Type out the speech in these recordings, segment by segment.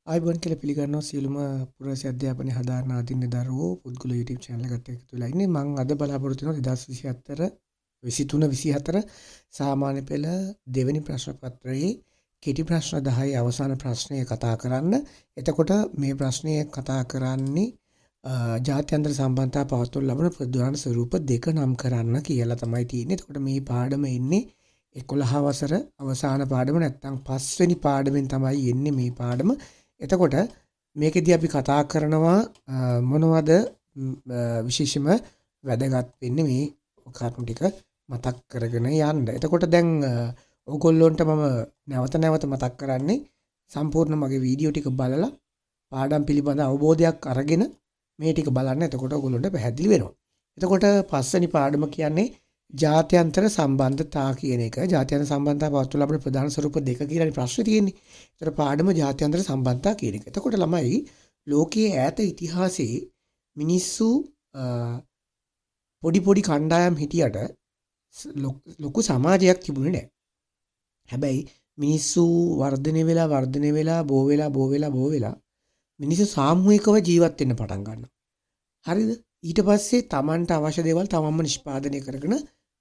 ආයිබෝන් කියලා පිළිගන්නවා සියලුම පුරවැසි අධ්‍යාපනය හදාරන ආදින්න දරුවෝ පුද්ගල YouTube channel එකට එකතු වෙලා ඉන්නේ. මම අද බලාපොරොත්තු වෙනවා 2024 23 24 සාමාන්‍ය පෙළ දෙවෙනි ප්‍රශ්න පත්‍රයේ කෙටි ප්‍රශ්න 10 අවසාන ප්‍රශ්නය කතා කරන්න. එතකොට මේ ප්‍රශ්නය කතා කරන්නේ ජාත්‍යන්තර සම්බන්ධතා පවත්වනු ලබන ප්‍රධාන ස්වරූප දෙක නම් කරන්න කියලා තමයි තියෙන්නේ. එතකොට මේ පාඩම එන්නේ 11 වසර අවසාන පාඩම නැත්නම් 5 වෙනි පාඩමෙන් තමයි එන්නේ මේ පාඩම. එතකොට මේකෙදී අපි කතා කරනවා මොනවද විශේෂම වැදගත් වෙන්නේ මේ කාරණා ටික මතක් කරගෙන යන්න. එතකොට දැන් ඕගොල්ලොන්ට මම නැවත මතක් කරන්නේ සම්පූර්ණ මගේ වීඩියෝ ටික බලලා පාඩම් පිළිබඳ අවබෝධයක් අරගෙන මේ ටික බලන්න. එතකොට ඕගොල්ලොන්ට පැහැදිලි වෙනවා. එතකොට පස්වෙනි පාඩම කියන්නේ ජාත්‍යන්තර සම්බන්ධතා කියන එක. ජාත්‍යන්තර සම්බන්ධතා පවත්වන ලබන ප්‍රධාන ස්වරූප දෙක කියලා ප්‍රශ්නේ තියෙන්නේ. ඒතර පාඩම ජාත්‍යන්තර සම්බන්ධතා කියන එක. එතකොට ළමයි ලෝකයේ ඈත ඉතිහාසයේ මිනිස්සු පොඩි කණ්ඩායම් හිටියට ලොකු සමාජයක් තිබුණේ නැහැ. හැබැයි මිනිස්සු වර්ධනය වෙලා බෝ වෙලා මිනිස්සු සාමූහිකව ජීවත් වෙන්න පටන් ගන්නවා. හරිද? ඊට පස්සේ Tamanට අවශ්‍ය දේවල් තමන්ම නිෂ්පාදනය කරගෙන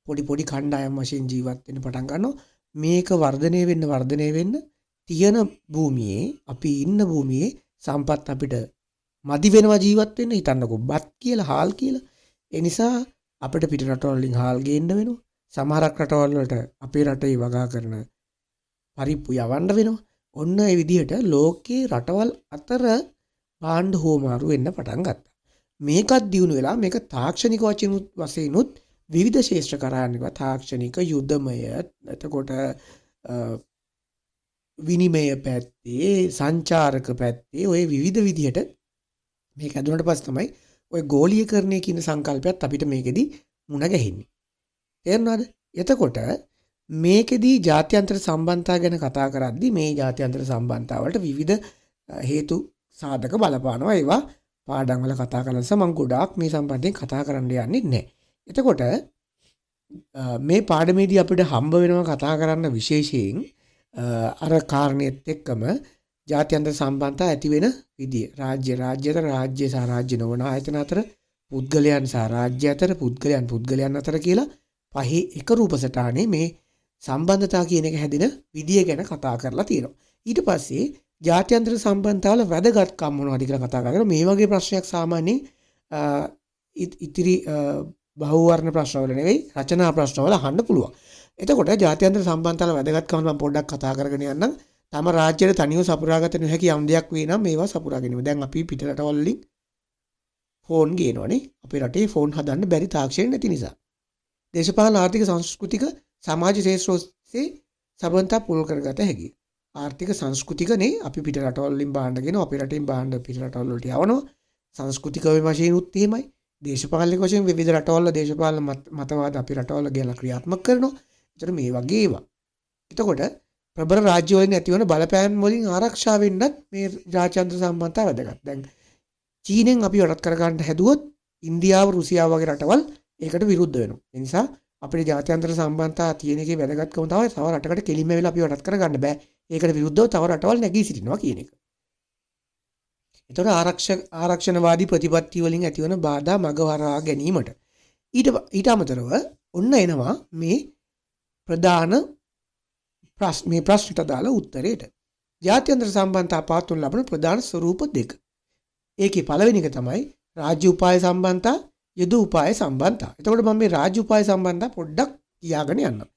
පොඩි කණ්ඩායම් වශයෙන් ජීවත් වෙන්න පටන් ගන්නවා. මේක වර්ධනය වෙන්න තියෙන භූමියේ අපි ඉන්න භූමියේ සම්පත් අපිට මදි වෙනවා ජීවත් වෙන්න. හිතන්නකෝ බත් කියලා හාල් කියලා. ඒ නිසා අපිට පිට රටවල් වලින් හාල් ගේන්න වෙනවා. සමහරක් රටවල් වලට අපේ රටේ වගා කරන පරිප්පු යවන්න වෙනවා. ඔන්න ඒ විදිහට ලෝකේ රටවල් අතර භාණ්ඩ හෝමාරු වෙන්න පටන් ගත්තා. මේකත් දියුණු වෙලා මේක තාක්ෂණික වශයෙන්ුත් විවිධ ශේෂ්ත්‍ර කරානිකවා තාක්ෂණික යුද්ධමය එතකොට විනිමය පැත්තේ සංචාරක පැත්තේ ඔය විවිධ විදිහට මේක ඇදුනට පස්සේ තමයි ඔය ගෝලීකරණය කියන සංකල්පයත් අපිට මේකෙදි මුණ ගැහෙන්නේ. තේරුණාද? එතකොට මේකෙදි ජාත්‍යන්තර සම්බන්ධතා ගැන කතා කරද්දී මේ ජාත්‍යන්තර සම්බන්ධතා වලට විවිධ හේතු සාධක බලපානවා. ඒවා පාඩම් වල කතා කරන නිසා මම ගොඩාක් මේ සම්බන්ධයෙන් කතා කරන්න යන්නේ නැහැ. එතකොට මේ පාඩමේදී අපිට හම්බ වෙනවා කතා කරන්න විශේෂයෙන් අර කාරණේත් එක්කම ජාත්‍යන්තර සම්බන්ධතා ඇති වෙන විදිය. රාජ්‍ය සහ රාජ්‍ය නොවන ආයතන අතර, පුද්ගලයන් සහ රාජ්‍ය අතර, පුද්ගලයන් අතර කියලා පහේ එක රූපසටහනේ මේ සම්බන්ධතා කියන එක හැදෙන විදිය ගැන කතා කරලා තියෙනවා. ඊට පස්සේ ජාත්‍යන්තර සම්බන්ධතාවල වැදගත්කම් මොනවද කියලා කතා කරලා මේ වගේ ප්‍රශ්නයක් සාමාන්‍යයෙන් ඉතිරි බහුවර්ණ ප්‍රශ්නවල නෙවෙයි රචනා ප්‍රශ්නවල අහන්න පුළුවන්. එතකොට ජාත්‍යන්තර සම්බන්ධතාවල වැදගත්කම මම පොඩ්ඩක් කතා කරගෙන යන්නම්. තම රාජ්‍යයට තනියම සපුරාගත නොහැකි යම් දෙයක් වේ නම් මේවා සපුරා ගැනීම. දැන් අපි පිට රටවල් වලින් ෆෝන් ගේනවනේ. අපේ රටේ ෆෝන් හදන්න බැරි තාක්ෂණ නැති නිසා. දේශපාලන ආර්ථික සංස්කෘතික සමාජ ශාස්ත්‍රයේ සම්බන්ධතා පුරුල් කරගත හැකියි. ආර්ථික සංස්කෘතිකනේ අපි පිට රටවල් වලින් භාණ්ඩ ගෙන අපේ රටින් භාණ්ඩ පිට රටවල් වලට යවනවා. සංස්කෘතික වශයෙන් උත් එහෙමයි. දේශපාලනික වශයෙන් විවිධ රටවල් දේශපාලන මතවාද අපි රටවල් ගේලා ක්‍රියාත්මක කරනවා. ඒතර මේ වගේ ඒවා. එතකොට ප්‍රබල රාජ්‍ය වලින් ඇතිවන බලපෑම් වලින් ආරක්ෂා වෙන්නත් මේ ජාත්‍යන්තර සම්බන්ධතා වැදගත්. දැන් චීනෙන් අපි යටත් කරගන්න හැදුවොත් ඉන්දියාව රුසියාව වගේ රටවල් ඒකට විරුද්ධ වෙනවා. ඒ නිසා අපේ ජාත්‍යන්තර සම්බන්ධතා තියෙන එකේ වැදගත්කම තමයි තව රටකට කෙලින්ම වෙලා අපි යටත් කරගන්න බෑ. ඒකට විරුද්ධව තව රටවල් නැගී සිටිනවා කියන එක. ඒතර ආරක්ෂණවාදී ප්‍රතිපත්ති වලින් ඇතිවන බාධා මගහරවා ගැනීමට ඊට අමතරව ඔන්න එනවා මේ ප්‍රධාන ප්‍රශ්නට දාලා උත්තරේට. ජාත්‍යන්තර සම්බන්ධතා පවත්වනු ලබන ප්‍රධාන ස්වරූප දෙක. ඒකේ පළවෙනි එක තමයි රාජ්‍ය උපාය සම්බන්ධතා, යුද උපාය සම්බන්ධතා. එතකොට මම මේ රාජ්‍ය උපාය සම්බන්ධතා පොඩ්ඩක් තියාගෙන යන්නම්.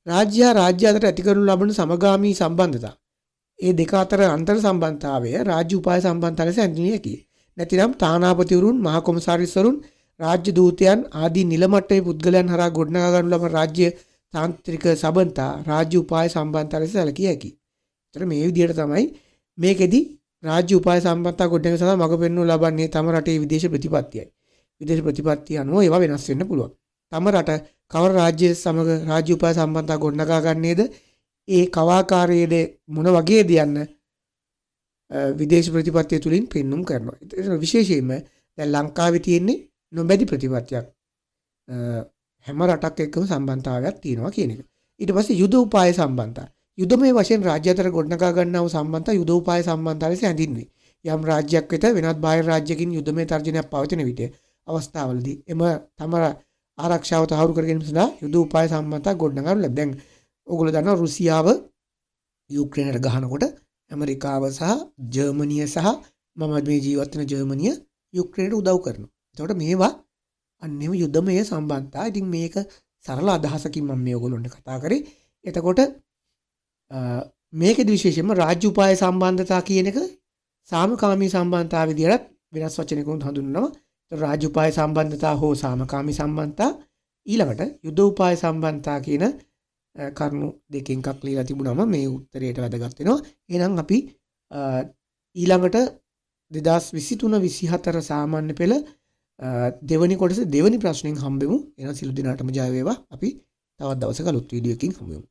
රාජ්‍ය අතර ඇති කරනු ලබන සමගාමී සම්බන්ධතා. ඒ දෙක අතර අන්තර් සම්බන්ධතාවය රාජ්‍ය උපාය සම්බන්ධතා ලෙස ඇඳිය හැකියි. නැතිනම් තානාපතිවරුන්, මහා කොමසාරිස්වරුන්, රාජ්‍ය දූතයන් ආදී නිල මට්ටමේ පුද්ගලයන් හරහා ගොඩනගා ගන්නු ලබන රාජ්‍ය තාන්ත්‍රික සම්බන්ධතා රාජ්‍ය උපාය සම්බන්ධතා ලෙස සැලකිය හැකියි. ඒතර මේ විදිහට තමයි මේකෙදි රාජ්‍ය උපාය සම්බන්ධතා ගොඩනැගීම සඳහා මඟ පෙන්වනු ලබන්නේ තම රටේ විදේශ ප්‍රතිපත්තියයි. විදේශ ප්‍රතිපත්තිය අනුව ඒවා වෙනස් වෙන්න පුළුවන්. තම රට කවර රාජ්‍ය සමග රාජ්‍ය උපාය සම්බන්ධතා ගොඩනගා ගන්නේද? ඒ කවාකාරයේද මොන වගේද යන්න විදේශ ප්‍රතිපත්තිය තුලින් පෙන්눔 කරනවා. ඒක විශේෂයෙන්ම දැන් ලංකාවේ තියෙන්නේ නොබැදි ප්‍රතිපත්තියක්. හැම රටක් එක්කම සම්බන්ධතාවයක් තියෙනවා කියන එක. ඊට පස්සේ යුද උපාය සම්බන්ධතා. යුදමය වශයෙන් රාජ්‍ය අතර ගොඩනගා ගන්නා වූ සම්බන්ධතා යුදෝපාය සම්බන්ධතා ලෙස හැඳින්වේ. යම් රාජ්‍යයක් වෙත වෙනත් බාහිර රාජ්‍යකින් යුදමය තර්ජනයක් පවතින විට අවස්ථාවලදී එම තම ආරක්ෂාව තහවුරු කර ගැනීම සඳහා යුද උපාය සම්බන්ධතා ගොඩනගා ලැබ. දැන් ඕගොල්ලෝ දන්නවා රුසියාව යුක්‍රේනයට ගහනකොට ඇමරිකාව සහ ජර්මනිය සහ මම මේ ජීවත් වෙන ජර්මනිය යුක්‍රේනයට උදව් කරනවා. එතකොට මේවා අන්නේම යුදමය සම්බන්ධතා. ඉතින් මේක සරල අදහසකින් මම මේ ඔයගොල්ලන්ට කතා කරේ. එතකොට මේකෙදි විශේෂයෙන්ම රාජ්‍ය උපාය සම්බන්ධතා කියන එක සාමකාමී සම්බන්ධතාව විදිහට වෙනස් වචනයකින් හඳුන්වනවා. රාජ්‍ය උපාය සම්බන්ධතා හෝ සාමකාමී සම්බන්ධතා ඊළඟට යුද උපාය සම්බන්ධතා කියන කරුණු දෙකෙන් එකක් ලියලා තිබුණාම මේ උත්තරයට වැදගත් වෙනවා. එහෙනම් අපි ඊළඟට 2023-24 සාමාන්‍ය පෙළ දෙවනි කොටස දෙවනි ප්‍රශ්නෙන් හම්බෙමු. එහෙනම් සිළු දිනාටම ජය වේවා. අපි තවත් දවසක අලුත් වීඩියෝ එකකින් හමු වෙමු.